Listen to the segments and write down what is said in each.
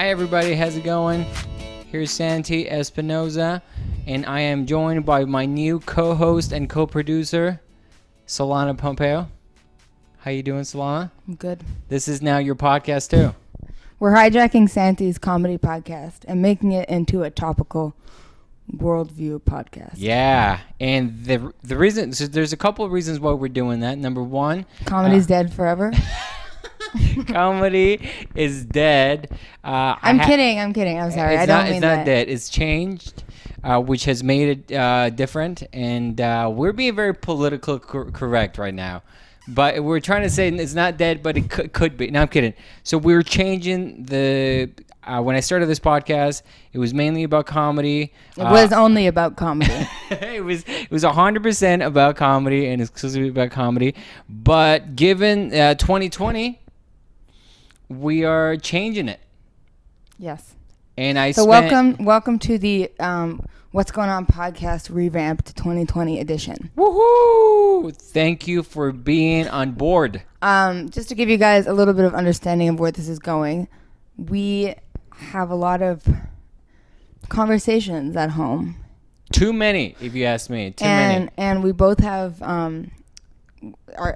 Hi everybody, how's it going? Here's Santi Espinoza, and I am joined by my new co-host and co-producer, Selahna Pompeo. How you doing, Selahna? I'm good. This is now your podcast too. We're hijacking Santi's comedy podcast and making it into a topical worldview podcast. Yeah, and the reason, so there's a couple of reasons why we're doing that. Number one, Comedy's dead forever. comedy is dead. I'm kidding. I'm sorry. I don't mean that. It's not dead. It's changed, which has made it different. And we're being very political correct right now. But we're trying to say it's not dead, but it could be. No, I'm kidding. So we're changing the... when I started this podcast, it was mainly about comedy. It was only about comedy. It was 100% about comedy and exclusively about comedy. But given 2020... we are changing it. Yes. And welcome to the What's Going On podcast revamped 2020 edition. Woohoo! Thank you for being on board. Just to give you guys a little bit of understanding of where this is going, we have a lot of conversations at home. Too many, if you ask me. Too many. And we both have our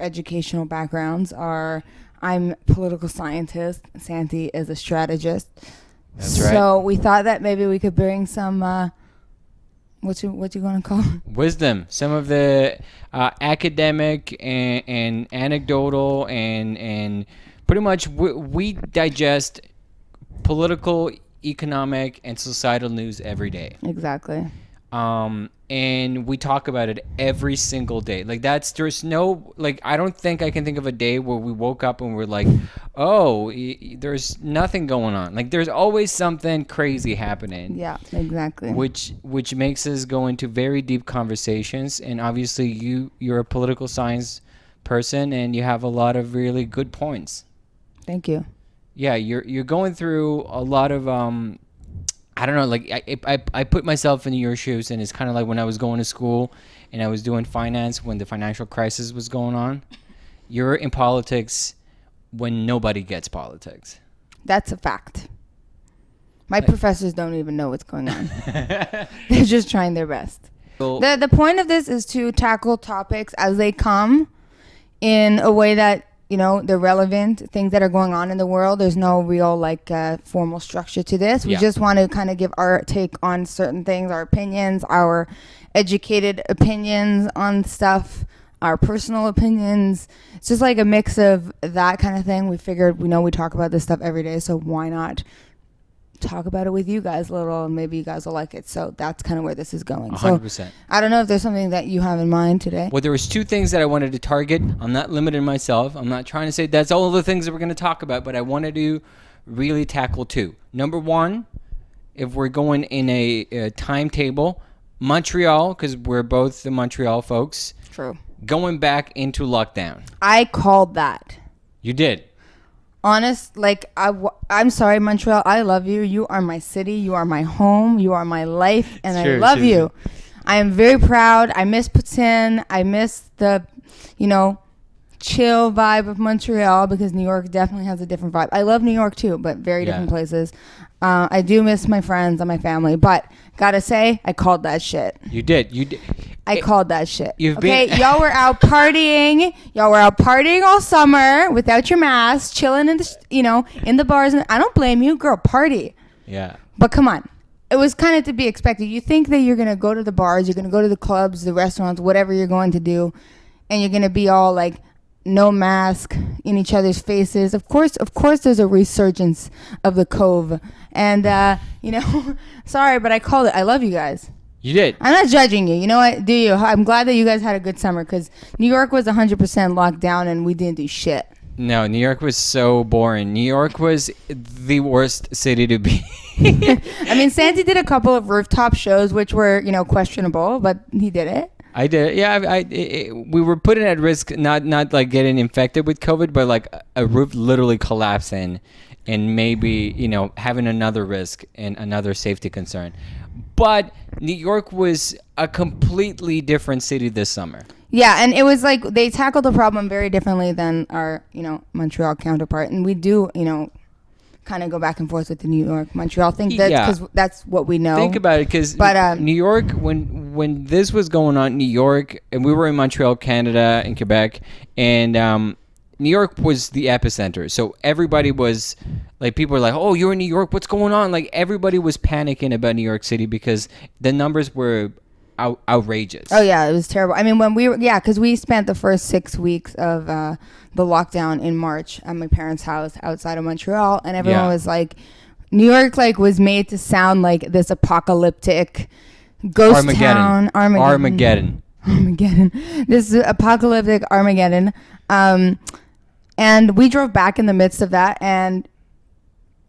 educational backgrounds I'm a political scientist. Santi is a strategist. That's right. So we thought that maybe we could bring some, what you going to call it? Wisdom. Some of the academic and anecdotal and pretty much we digest political, economic, and societal news every day. Exactly. And we talk about it every single day. There's no, I don't think I can think of a day where we woke up and we're like, oh, there's nothing going on. There's always something crazy happening. Yeah, exactly. Which makes us go into very deep conversations. And obviously you're a political science person and you have a lot of really good points. Thank you. Yeah, you're going through a lot of, I don't know, I put myself in your shoes, and it's kind of like when I was going to school and I was doing finance when the financial crisis was going on. You're in politics when nobody gets politics. That's a fact. My professors don't even know what's going on. They're just trying their best. The point of this is to tackle topics as they come in a way that, they're relevant, things that are going on in the world. There's no real formal structure to this. We just want to kind of give our take on certain things, our opinions, our educated opinions on stuff, our personal opinions. It's just like a mix of that kind of thing. We figured, we talk about this stuff every day, so why not talk about it with you guys a little, and maybe you guys will like it. So that's kind of where this is going. 100%. So I don't know if there's something that you have in mind today. Well, there was two things that I wanted to target. I'm not limiting myself. I'm not trying to say that's all the things that we're going to talk about, but I wanted to really tackle two. Number one, if we're going in a timetable, Montreal, because we're both the Montreal folks. True. Going back into lockdown. I called that. You did. Honest, I'm sorry, Montreal. I love you. You are my city. You are my home. You are my life, and I love you. I am very proud. I miss Poutine. I miss the, chill vibe of Montreal, because New York definitely has a different vibe. I love New York too, but very different places. I do miss my friends and my family, but gotta say, I called that shit. You did. I called that shit. Been y'all were out partying. Y'all were out partying all summer without your mask, chilling in the, in the bars. And I don't blame you, girl. Party. Yeah. But come on, it was kind of to be expected. You think that you're gonna go to the bars, you're gonna go to the clubs, the restaurants, whatever you're going to do, and you're gonna be all no mask in each other's faces. Of course, there's a resurgence of the cove, and sorry, but I called it. I love you guys. You did. I'm not judging you. You know what? Do you? I'm glad that you guys had a good summer, because New York was 100% locked down and we didn't do shit. No, New York was so boring. New York was the worst city to be. I mean, Santi did a couple of rooftop shows, which were, questionable, but he did it. I did. Yeah, we were put at risk, not getting infected with COVID, but a roof literally collapsing and maybe, having another risk and another safety concern. But New York was a completely different city this summer. Yeah, and it was they tackled the problem very differently than our, Montreal counterpart. And we do, kind of go back and forth with the New York, Montreal thing. That's because that's what we know. Think about it, because New York, when this was going on, New York, and we were in Montreal, Canada, and Quebec, and New York was the epicenter. So everybody was like, people were like, "Oh, you're in New York. What's going on?" Like everybody was panicking about New York City because the numbers were outrageous. Oh yeah, it was terrible. I mean, when we were, because we spent the first 6 weeks of the lockdown in March at my parents' house outside of Montreal, and everyone was like, New York like was made to sound like this apocalyptic ghost town. Armageddon. This is apocalyptic Armageddon. And we drove back in the midst of that, and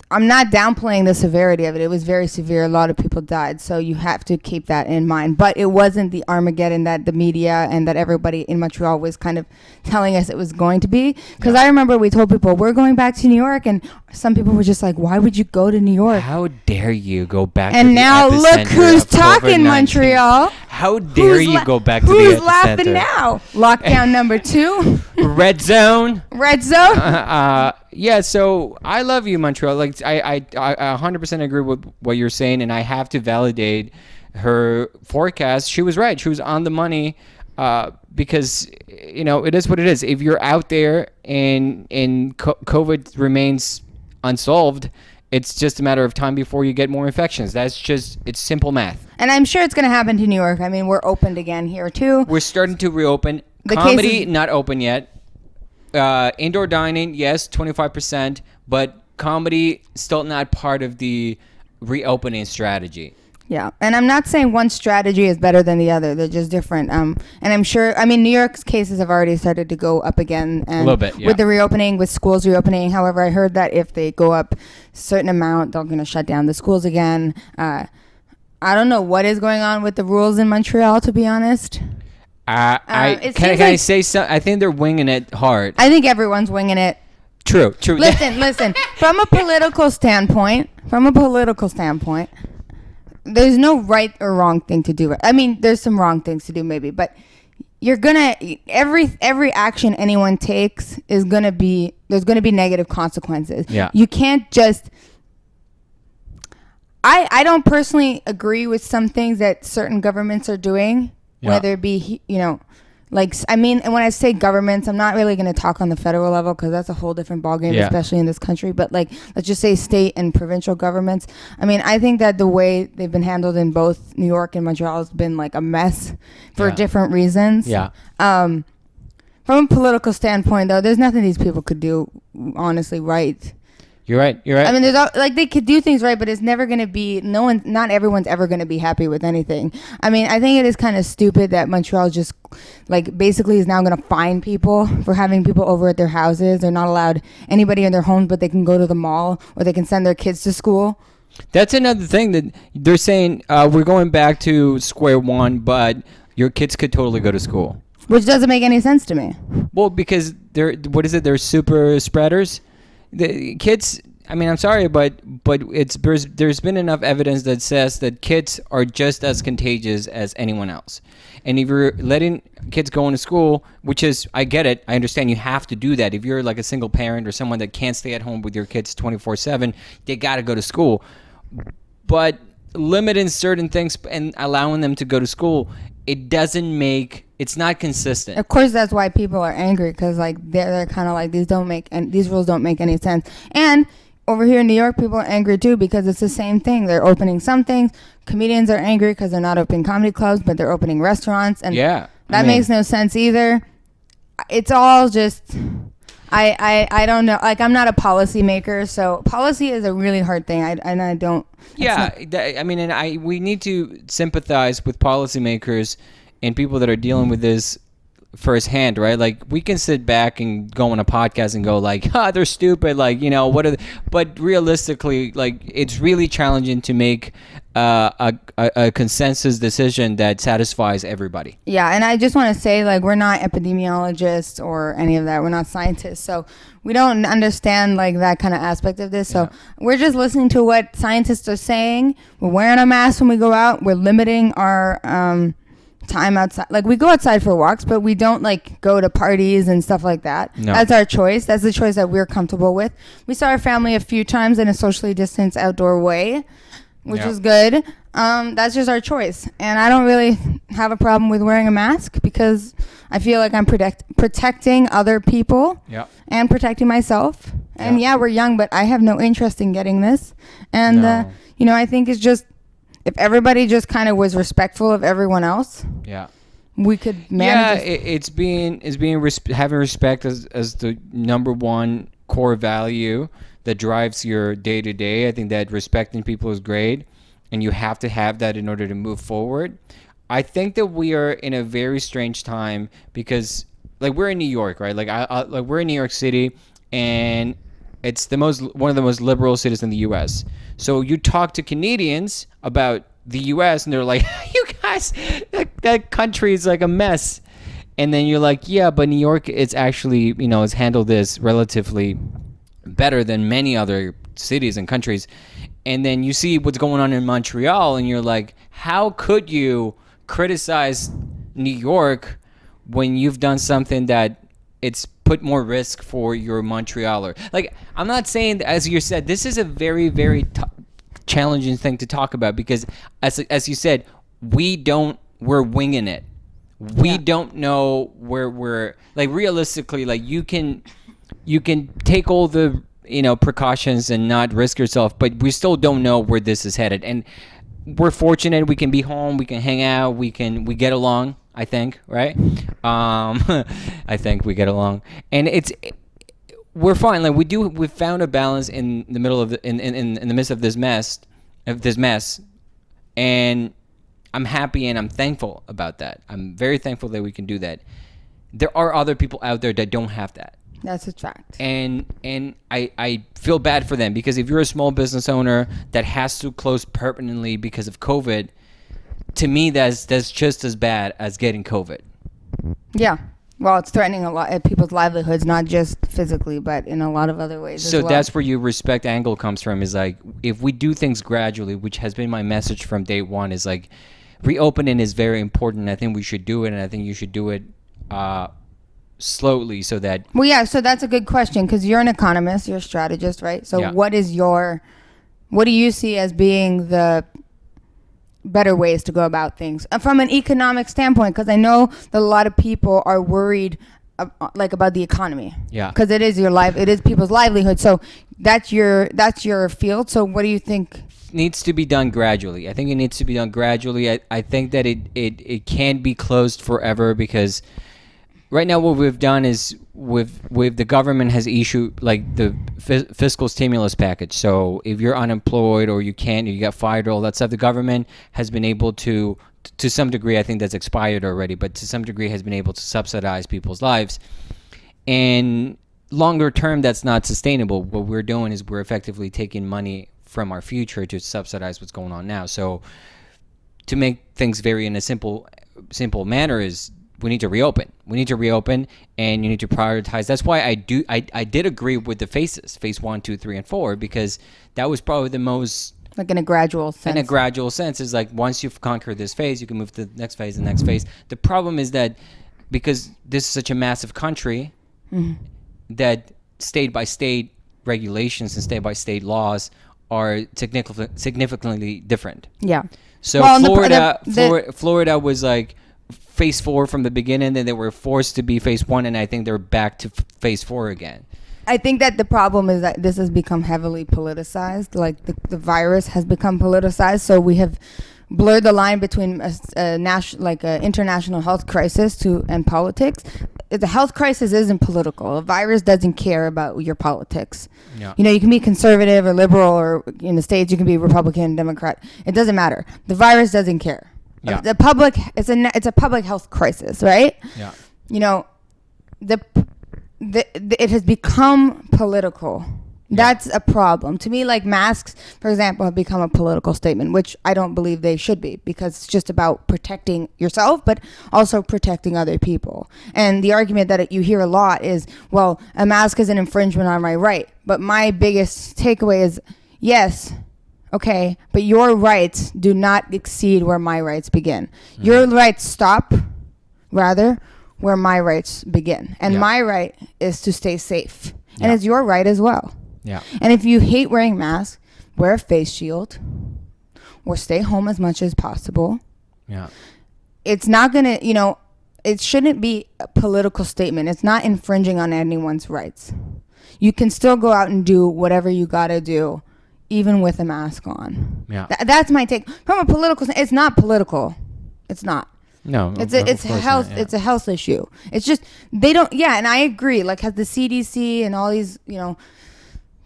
I'm not downplaying the severity of it. It was very severe. A lot of people died. So you have to keep that in mind. But it wasn't the Armageddon that the media and that everybody in Montreal was kind of telling us it was going to be. Because I remember we told people, we're going back to New York. And some people were just like, why would you go to New York? How dare you go back to the epicenter? And now look who's talking, Montreal. How dare you go back to the epicenter? Who's laughing now? Lockdown number 2. Red zone. Yeah, so I love you, Montreal. Like I 100% agree with what you're saying, and I have to validate her forecast. She was right. She was on the money, because it is what it is. If you're out there and COVID remains unsolved, it's just a matter of time before you get more infections. It's simple math. And I'm sure it's going to happen to New York. I mean, we're opened again here too. We're starting to reopen. Comedy not open yet. Indoor dining, yes, 25%, but comedy still not part of the reopening strategy. Yeah, and I'm not saying one strategy is better than the other. They're just different. And I'm sure, New York's cases have already started to go up again. And a little bit, yeah. With the reopening, with schools reopening. However, I heard that if they go up a certain amount, they're going to shut down the schools again. I don't know what is going on with the rules in Montreal, to be honest. Can I say something? I think they're winging it hard. I think everyone's winging it. True. Listen. From a political standpoint, there's no right or wrong thing to do. I mean, there's some wrong things to do maybe, but you're gonna every action anyone takes there's gonna be negative consequences. Yeah. You can't just. I don't personally agree with some things that certain governments are doing. Yeah. Whether it be, and when I say governments, I'm not really going to talk on the federal level because that's a whole different ballgame, especially in this country. But let's just say state and provincial governments. I mean, I think that the way they've been handled in both New York and Montreal has been like a mess for different reasons. Yeah. From a political standpoint, though, there's nothing these people could do, honestly, right. You're right. I mean, they could do things right, but it's never going to be. Not everyone's ever going to be happy with anything. I mean, I think it is kind of stupid that Montreal just, basically is now going to fine people for having people over at their houses. They're not allowed anybody in their homes, but they can go to the mall or they can send their kids to school. That's another thing that they're saying. We're going back to square one, but your kids could totally go to school. Which doesn't make any sense to me. Well, because they're super spreaders. The kids, I mean, I'm sorry, but there's been enough evidence that says that kids are just as contagious as anyone else. And if you're letting kids go into school, which is, I get it, I understand you have to do that. If you're like a single parent or someone that can't stay at home with your kids 24/7, they got to go to school. But limiting certain things and allowing them to go to school, it's not consistent. Of course, that's why people are angry because they're kind of like these rules don't make any sense. And over here in New York, people are angry too because it's the same thing. They're opening some things. Comedians are angry because they're not opening comedy clubs, but they're opening restaurants, and that makes no sense either. It's all just. I don't know. I'm not a policy maker, so policy is a really hard thing. I don't. Yeah, we need to sympathize with policymakers and people that are dealing with this firsthand, right? Like, we can sit back and go on a podcast and go they're stupid. But realistically, it's really challenging to make a consensus decision that satisfies everybody. Yeah, and I just want to say, we're not epidemiologists or any of that. We're not scientists, so we don't understand that kind of aspect of this. So we're just listening to what scientists are saying. We're wearing a mask when we go out. We're limiting our time outside. Like, we go outside for walks, but we don't like go to parties and stuff like that. No. That's our choice. That's the choice that we're comfortable with. We saw our family a few times in a socially distanced outdoor way, which was good. That's just our choice. And I don't really have a problem with wearing a mask because I feel like I'm protecting other people and protecting myself. And yeah, we're young, but I have no interest in getting this. And, I think it's just, if everybody just kind of was respectful of everyone else, we could manage. Yeah, having respect as the number one core value that drives your day to day. I think that respecting people is great, and you have to have that in order to move forward. I think that we are in a very strange time because, like, we're in New York, right? Like, we're in New York City, and it's one of the most liberal cities in the U.S. So you talk to Canadians about the U.S. and they're like, "You guys, that country is like a mess." And then you're like, "Yeah, but New York, it's actually, it's handled this relatively better than many other cities and countries." And then you see what's going on in Montreal, and you're like, "How could you criticize New York when you've done something that it's put more risk for your Montrealer?" Like, I'm not saying that, as you said, this is a very, very challenging thing to talk about because, as you said, we're winging it. We don't know where we're, like, realistically, like, you can take all the precautions and not risk yourself, but we still don't know where this is headed. And we're fortunate we can be home, we can hang out, we get along, I think, right? I think we get along, and we're fine. Like, we've found a balance in the middle of in the midst of this mess, and I'm happy and I'm thankful about that. I'm very thankful that we can do that. There are other people out there that don't have that. That's a fact. And I feel bad for them because if you're a small business owner that has to close permanently because of COVID, to me that's just as bad as getting COVID. Yeah. Well, it's threatening a lot of people's livelihoods, not just physically, but in a lot of other ways as well. So that's where your respect angle comes from, is like, if we do things gradually, which has been my message from day one, is like, reopening is very important. I think we should do it, and I think you should do it slowly so that... Well, yeah, so that's a good question because you're an economist, you're a strategist, right? So what do you see as being the better ways to go about things from an economic standpoint? Because I know that a lot of people are worried about the economy. Yeah. Because it is people's livelihood. So that's your field. So what do you think? Needs to be done gradually. I think it needs to be done gradually. I think that it can't be closed forever because right now what we've done is with the government has issued like the fiscal stimulus package. So if you're unemployed or you got fired or all that stuff, the government has been able to some degree, I think that's expired already, but to some degree has been able to subsidize people's lives. And longer term, that's not sustainable. What we're doing is we're effectively taking money from our future to subsidize what's going on now. So to make things very in a simple manner is we need to reopen. We need to reopen, and you need to prioritize. That's why I did agree with the phases, phase 1, 2, 3, and 4, because that was probably the most... Like in a gradual sense. In a gradual sense. Is like once you've conquered this phase, you can move to the next phase, the next phase. The problem is that because this is such a massive country, that state-by-state regulations and state-by-state laws are significantly different. Yeah. So Florida was like phase 4 from the beginning, then they were forced to be phase 1, and I think they're back to phase 4 again. I think that the problem is that this has become heavily politicized. Like the virus has become politicized, so we have blurred the line between a international health crisis and politics. The health crisis isn't political. A virus doesn't care about your politics. Yeah. You can be conservative or liberal, or in the States you can be Republican, Democrat. It doesn't matter. The virus doesn't care. Yeah. It's a public health crisis, right? Yeah. It has become political. That's a problem. To me, like masks, for example, have become a political statement, which I don't believe they should be, because it's just about protecting yourself, but also protecting other people. And the argument that you hear a lot is, well, a mask is an infringement on my right. But my biggest takeaway is, yes, Okay, but your rights do not exceed where my rights begin. Your rights stop, rather, where my rights begin. And my right is to stay safe. And it's your right as well. Yeah. And if you hate wearing masks, wear a face shield or stay home as much as possible. Yeah. It's not going to, it shouldn't be a political statement. It's not infringing on anyone's rights. You can still go out and do whatever you got to do, even with a mask on. Yeah. That's my take. From a political, it's not political. It's not. No, it's a health. Not, yeah. It's a health issue. It's just they don't. Yeah, and I agree. Like, has the CDC and all these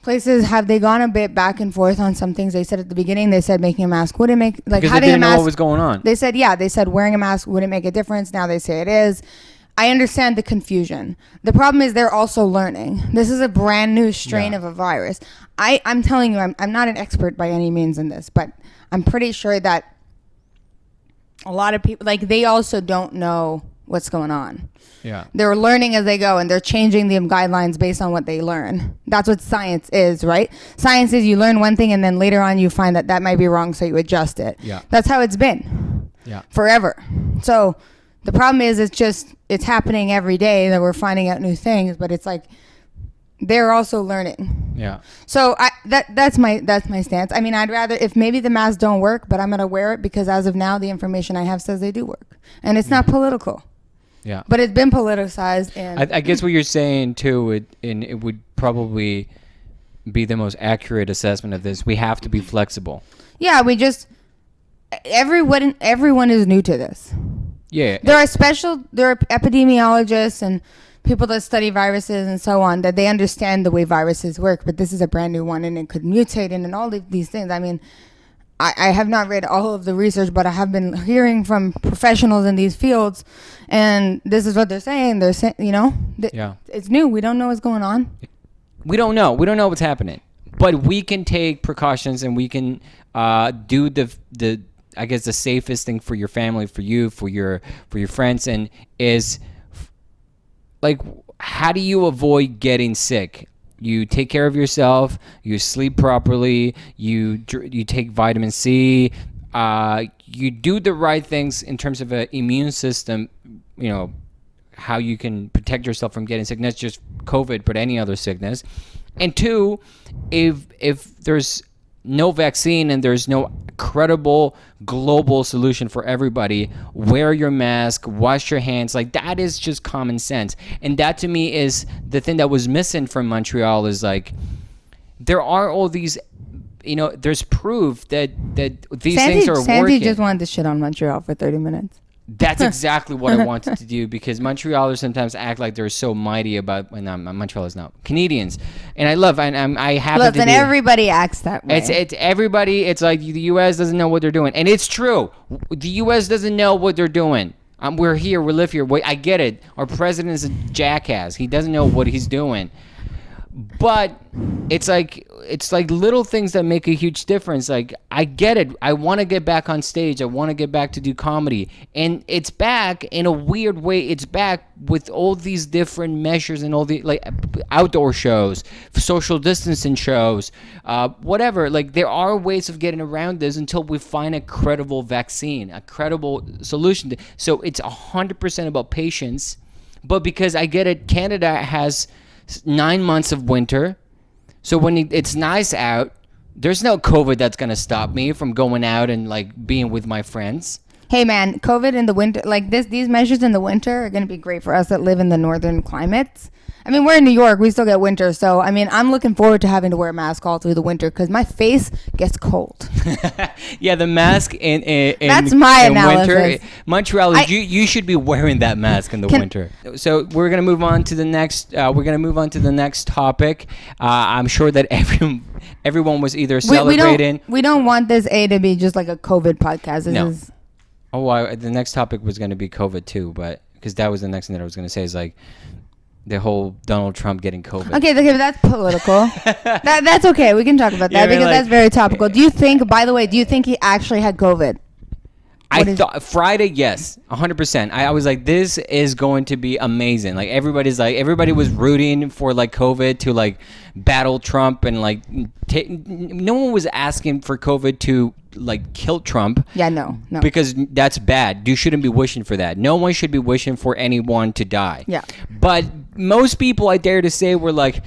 places, have they gone a bit back and forth on some things? They said at the beginning, they said making a mask wouldn't make because having they didn't a mask. know what was going on. They said wearing a mask wouldn't make a difference. Now they say it is. I understand the confusion. The problem is they're also learning. This is a brand new strain of a virus. I'm telling you, I'm not an expert by any means in this, but I'm pretty sure that a lot of people, like, they also don't know what's going on. Yeah. They're learning as they go, and they're changing the guidelines based on what they learn. That's what science is, right? Science is you learn one thing, and then later on you find that might be wrong, so you adjust it. Yeah. That's how it's been. Yeah. Forever. So the problem is it's happening every day that we're finding out new things, but it's like they're also learning. Yeah. So that's my stance. I mean, I'd rather, if maybe the masks don't work, but I'm going to wear it because as of now, the information I have says they do work. And it's not political. Yeah. But it's been politicized. And I guess what you're saying, too, it would probably be the most accurate assessment of this. We have to be flexible. Yeah, everyone is new to this. Yeah. There are epidemiologists and people that study viruses and so on, that they understand the way viruses work, but this is a brand new one and it could mutate and all of these things. I mean, I have not read all of the research, but I have been hearing from professionals in these fields, and this is what they're saying. They're saying, it's new. We don't know what's going on. We don't know. We don't know what's happening, but we can take precautions and we can do the I guess the safest thing for your family, for you, for your friends, and is like, how do you avoid getting sick? You take care of yourself. You sleep properly. You take vitamin C. You do the right things in terms of an immune system. How you can protect yourself from getting sick, not just COVID, but any other sickness. And two, if there's no vaccine and there's no credible global solution for everybody, wear your mask, wash your hands. Like, that is just common sense. And that, to me, is the thing that was missing from Montreal, is like, there are all these, there's proof that these things are Santi working. just wanted to shit on Montreal for 30 minutes. That's exactly what I wanted to do, because Montrealers sometimes act like they're so mighty about, when Montreal is not Canadians, and I happen to be. Everybody acts that way. It's everybody. It's like the U.S. doesn't know what they're doing, and it's true. The U.S. doesn't know what they're doing. We're here. We live here. I get it. Our president is a jackass. He doesn't know what he's doing. But it's like little things that make a huge difference. Like, I get it. I want to get back on stage. I want to get back to do comedy. And it's back in a weird way. It's back with all these different measures and all the, like, outdoor shows, social distancing shows, whatever. Like, there are ways of getting around this until we find a credible vaccine, a credible solution. So it's 100% about patience. But because I get it, Canada has 9 months of winter, so when it's nice out, there's no COVID that's gonna stop me from going out and, like, being with my friends. Hey man, COVID in the winter, like these measures in the winter are gonna be great for us that live in the northern climates. I mean, we're in New York, we still get winter, so I mean, I'm looking forward to having to wear a mask all through the winter because my face gets cold. Yeah, the mask in that's my analysis. Winter, Montreal, you should be wearing that mask in the winter. So we're gonna move on to the next. Topic. I'm sure that everyone was either celebrating. We don't want this to be just like a COVID podcast. This is. The next topic was going to be COVID too, but because that was the next thing that I was going to say, is like the whole Donald Trump getting COVID. Okay, but that's political. That's okay. We can talk about that because that's very topical. Do you think, by the way, he actually had COVID? I thought Friday, yes, 100%. I was like, this is going to be amazing. Like everybody was rooting for like COVID to like battle Trump and like no one was asking for COVID to like kill Trump. Yeah, no. Because that's bad. You shouldn't be wishing for that. No one should be wishing for anyone to die. Yeah. But most people, I dare to say, were like,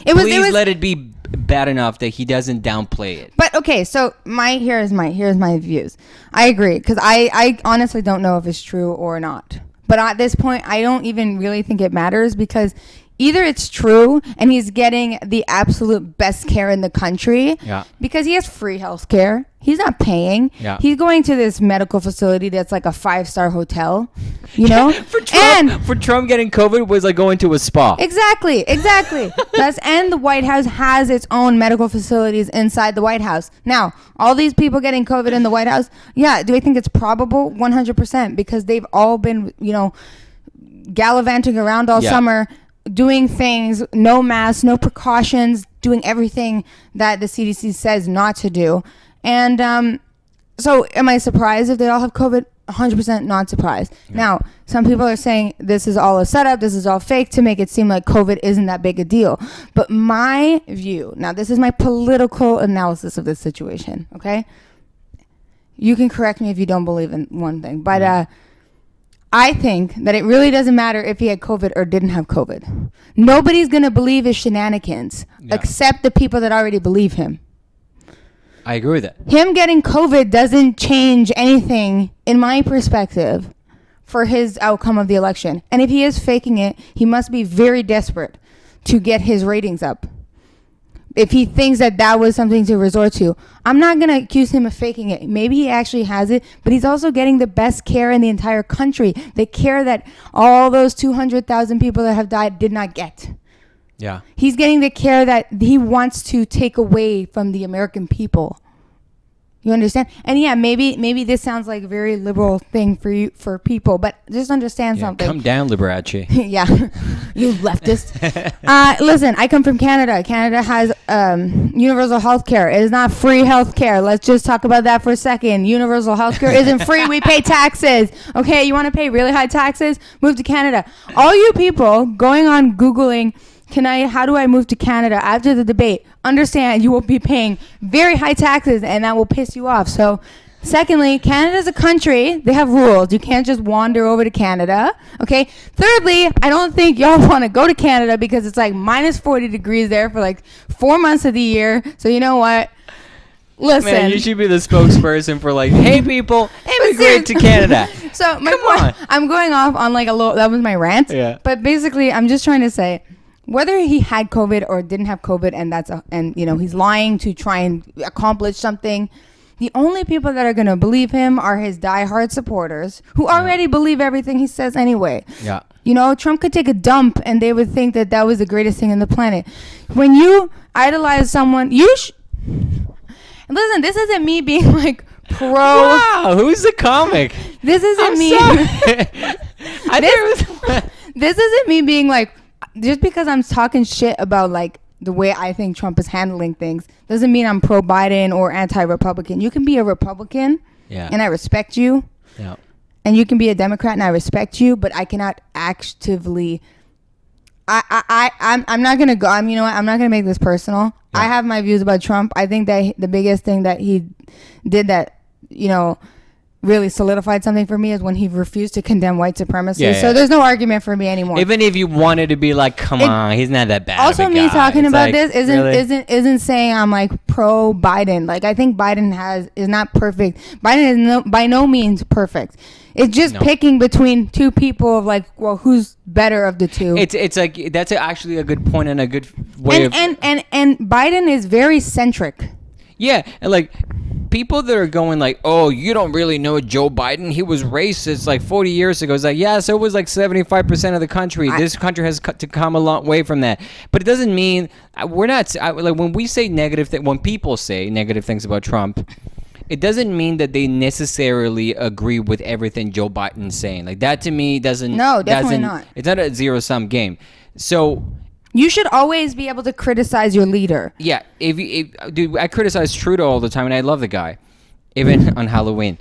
please let it be bad enough that he doesn't downplay it. But okay, so here's my views. I agree, because I honestly don't know if it's true or not. But at this point, I don't even really think it matters, because either it's true and he's getting the absolute best care in the country, because he has free health care. He's not paying. Yeah. He's going to this medical facility that's like a 5-star hotel, you know? for Trump getting COVID was like going to a spa. Exactly. And the White House has its own medical facilities inside the White House. Now, all these people getting COVID in the White House, yeah, do I think it's probable? 100%, because they've all been, you know, gallivanting around all summer, doing things, no masks, no precautions, doing everything that the CDC says not to do. And so am I surprised if they all have COVID? 100% not surprised. Yeah. Now, some people are saying this is all a setup, this is all fake to make it seem like COVID isn't that big a deal. But my view, now this is my political analysis of this situation, okay? You can correct me if you don't believe in one thing, but I think that it really doesn't matter if he had COVID or didn't have COVID. Nobody's going to believe his shenanigans except the people that already believe him. I agree with that. Him getting COVID doesn't change anything, in my perspective, for his outcome of the election. And if he is faking it, he must be very desperate to get his ratings up. If he thinks that that was something to resort to, I'm not going to accuse him of faking it. Maybe he actually has it, but he's also getting the best care in the entire country. The care that all those 200,000 people that have died did not get. Yeah. He's getting the care that he wants to take away from the American people. You understand? And yeah, maybe this sounds like a very liberal thing for people, but just understand something. Come down, Liberace. Yeah, you leftist. Listen, I come from Canada. Canada has universal health care. It is not free health care. Let's just talk about that for a second. Universal health care isn't free. We pay taxes. Okay, you want to pay really high taxes? Move to Canada. All you people going on Googling, how do I move to Canada after the debate? Understand you will be paying very high taxes and that will piss you off. So secondly, Canada's a country. They have rules. You can't just wander over to Canada. Okay. Thirdly, I don't think y'all want to go to Canada because it's like minus 40 degrees there for like 4 months of the year. So you know what? Listen. Man, you should be the spokesperson for like, hey people, immigrate to Canada. So I'm going off on like that was my rant. Yeah. But basically, I'm just trying to say, whether he had COVID or didn't have COVID, and you know he's lying to try and accomplish something, the only people that are going to believe him are his diehard supporters who already believe everything he says anyway. Yeah. You know, Trump could take a dump and they would think that was the greatest thing on the planet. When you idolize someone, listen, this isn't me being like pro. Wow, who's the comic? This isn't me. This isn't me being like, just because I'm talking shit about like the way I think Trump is handling things doesn't mean I'm pro Biden or anti-Republican. You can be a Republican and I respect you. Yeah. And you can be a Democrat and I respect you, but I cannot actively I'm not gonna go. You know what? I'm not gonna make this personal. Yeah. I have my views about Trump. I think that the biggest thing that he did that, you know, really solidified something for me is when he refused to condemn white supremacy. Yeah, so there's no argument for me anymore. Even if you wanted to be like, come on, he's not that bad. Also, of a me guy. talking it's about like, this isn't saying I'm like pro Biden. Like I think Biden is not perfect. Biden is by no means perfect. It's just picking between two people of like, well, who's better of the two? It's like that's actually a good point and a good way and Biden is very centric. Yeah, and like people that are going like, oh, you don't really know Joe Biden. He was racist like 40 years ago. It's like, yeah, so it was like 75% of the country. This country has to come a long way from that. But it doesn't mean we're not like when we say when people say negative things about Trump, it doesn't mean that they necessarily agree with everything Joe Biden's saying. Like that to me doesn't. No, definitely not. It's not a zero-sum game. So. You should always be able to criticize your leader. Yeah, dude, I criticize Trudeau all the time, and I love the guy. even on Halloween.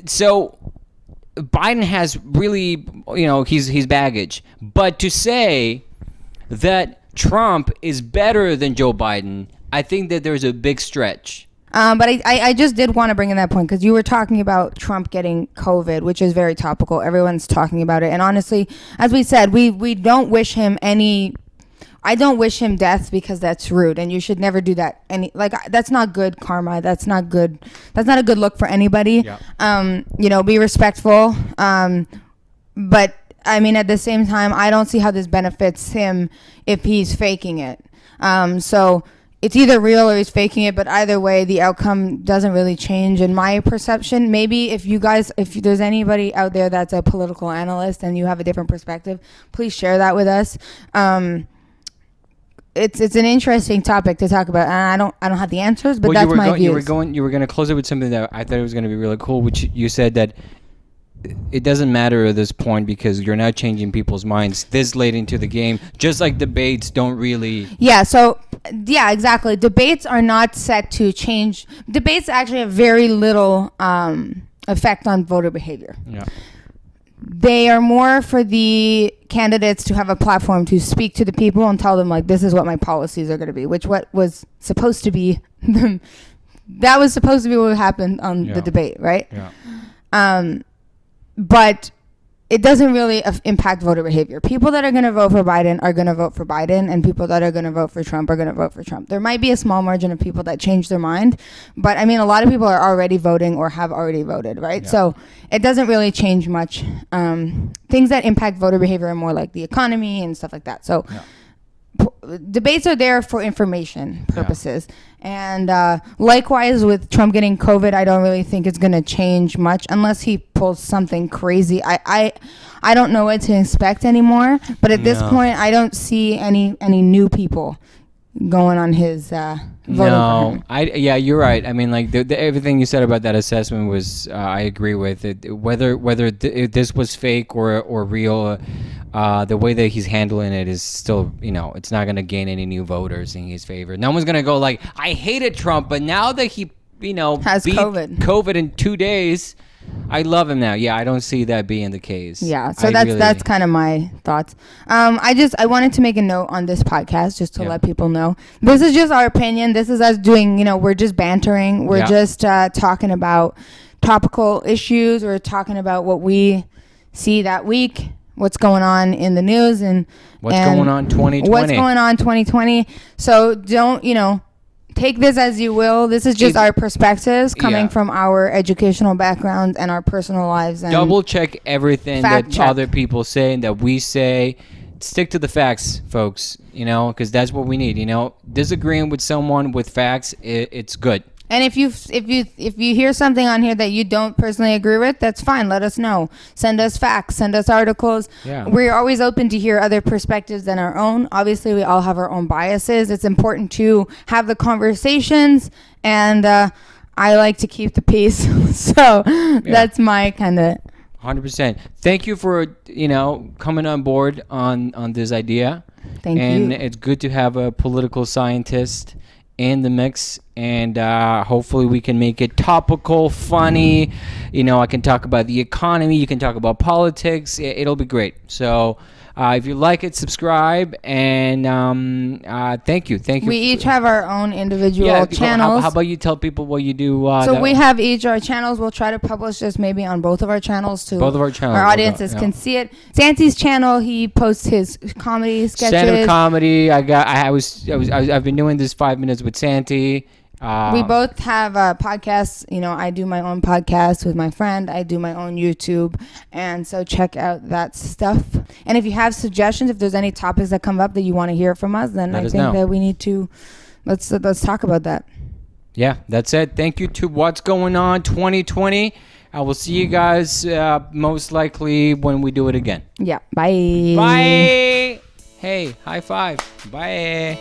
So Biden has really, he's baggage. But to say that Trump is better than Joe Biden, I think that there's a big stretch. But I just did want to bring in that point because you were talking about Trump getting COVID, which is very topical. Everyone's talking about it. And honestly, as we said, we don't wish him I don't wish him death because that's rude, and you should never do that. That's not good karma. That's not good. That's not a good look for anybody. Yeah. Be respectful. But I mean, at the same time, I don't see how this benefits him if he's faking it. So it's either real or he's faking it. But either way, the outcome doesn't really change in my perception. Maybe if there's anybody out there that's a political analyst and you have a different perspective, please share that with us. It's an interesting topic to talk about, and I don't have the answers, but that's my views. You were going to close it with something that I thought it was going to be really cool, which you said that it doesn't matter at this point because you're not changing people's minds this late into the game, just like debates don't really. Yeah. So yeah, exactly. Debates are not set to change. Debates actually have very little effect on voter behavior. Yeah. They are more for the candidates to have a platform to speak to the people and tell them, like, this is what my policies are going to be, what was supposed to be that was supposed to be what happened on the debate, right? Yeah. But it doesn't really impact voter behavior. People that are going to vote for Biden are going to vote for Biden, and people that are going to vote for Trump are going to vote for Trump. There might be a small margin of people that change their mind, but I mean, a lot of people are already voting or have already voted, right? Yeah. So it doesn't really change much. Things that impact voter behavior are more like the economy and stuff like that. So debates are there for information purposes. Yeah. And likewise with Trump getting COVID, I don't really think it's going to change much unless he pulls something crazy. I don't know what to expect anymore, but at this point I don't see any new people going on his voting. You're right. I mean, like everything you said about that assessment was I agree with it. Whether this was fake or real, the way that he's handling it is still, it's not going to gain any new voters in his favor. No one's going to go like, I hated Trump, but now that he, has beat COVID in 2 days, I love him now. Yeah, I don't see that being the case. Yeah, so that's kind of my thoughts. I wanted to make a note on this podcast just to let people know. This is just our opinion. This is us doing, we're just bantering. We're just talking about topical issues. We're talking about what we see that week, what's going on in the news and going on 2020. What's going on 2020. So don't, take this as you will. This is just our perspectives coming from our educational background and our personal lives. And double check everything that other people say and that we say. Stick to the facts, folks, because that's what we need. Disagreeing with someone with facts, it's good. And if you hear something on here that you don't personally agree with, that's fine. Let us know. Send us facts. Send us articles. Yeah. We're always open to hear other perspectives than our own. Obviously, we all have our own biases. It's important to have the conversations, and I like to keep the peace. So that's my kind of 100%. Thank you for coming on board on this idea. Thank you. And it's good to have a political scientist in the mix, and hopefully we can make it topical, funny. I can talk about the economy, you can talk about politics. It'll be great. So if you like it, subscribe, and thank you. We each have our own individual channels. How about you tell people what you do? So we have each our channels. We'll try to publish this maybe on both of our channels too. Both of our channels. Our audiences can see it. Santi's channel, he posts his comedy sketches. Stand-up comedy. I've been doing this 5 minutes with Santi. We both have podcasts. I do my own podcast with my friend. I do my own YouTube. And so check out that stuff. And if you have suggestions, if there's any topics that come up that you want to hear from us, then I think that we need to, let's talk about that. Yeah, that's it. Thank you to What's Going On 2020. I will see you guys most likely when we do it again. Yeah. Bye. Bye. Hey, high five. Bye.